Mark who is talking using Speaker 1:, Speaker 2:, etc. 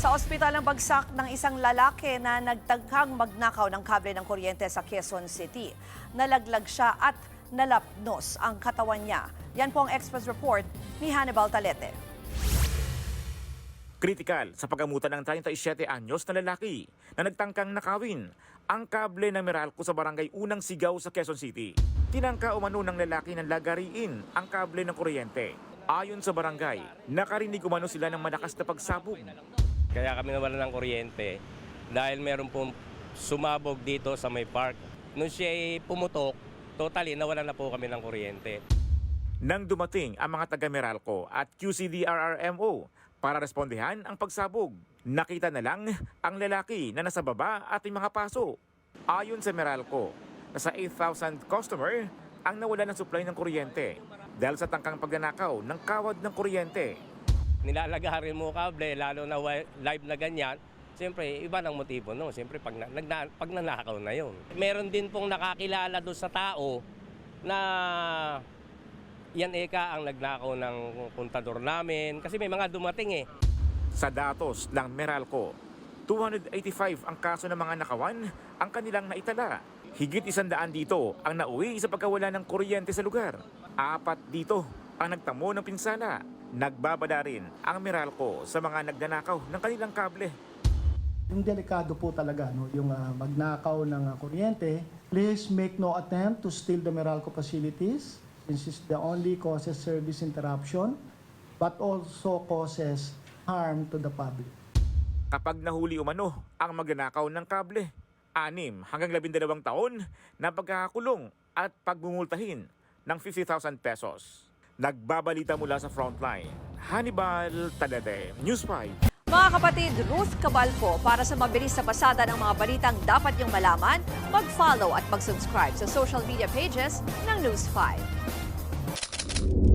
Speaker 1: Sa ospital ang bagsak ng isang lalaki na nagtagkang magnakaw ng kable ng kuryente sa Quezon City. Nalaglag siya at nalapnos ang katawan niya. Yan po ang Express Report ni Hannibal Talete.
Speaker 2: Kritikal sa paggamutan ng 37 anyos na lalaki na nagtangkang nakawin ang kable ng Meralco sa barangay Unang Sigaw sa Quezon City. Tinangka umano ng lalaki ng lagariin ang kable ng kuryente. Ayon sa barangay, nakarinig umano sila ng malakas na pagsabog.
Speaker 3: Kaya kami nawalan ng kuryente dahil meron pong sumabog dito sa may park. Nung siya pumutok, totally nawalan na po kami ng kuryente.
Speaker 2: Nang dumating ang mga taga Meralco at QCDRRMO para respondehan ang pagsabog, nakita na lang ang lalaki na nasa baba at may mga paso. Ayon sa Meralco, nasa 8,000 customer ang nawalan ng supply ng kuryente dahil sa tangkang pagnanakaw ng kawad ng kuryente.
Speaker 3: Nilalagarin mo kable, lalo na live na ganyan, siyempre iba ng motibo, no? Siyempre pag nanakaw na yun. Meron din pong nakakilala doon sa tao na yan ang nagnakaw ng kontador namin kasi may mga dumating eh.
Speaker 2: Sa datos ng Meralco, 285 ang kaso ng mga nakawan ang kanilang naitala. Higit 100 dito ang nauwi sa pagkawala ng kuryente sa lugar. 4 dito ang nagtamo ng pinsala. Nagbabada rin ang Meralco sa mga nagnanakaw ng kanilang kable.
Speaker 4: Yung delikado po talaga, no? Yung magnakaw ng kuryente, please make no attempt to steal the Meralco facilities. This is the only causes service interruption, but also causes harm to the public.
Speaker 2: Kapag nahuli umano ang magnanakaw ng kable, 6 hanggang 12 taon na pagkakakulong at pagbumultahin ng 50,000 pesos. Nagbabalita mula sa Frontline, Hannibal Talete, News 5.
Speaker 1: Mga kapatid, Ruth Cabalco, para sa mabilis na pasada ng mga balitang dapat niyong malaman, mag-follow at mag-subscribe sa social media pages ng News 5.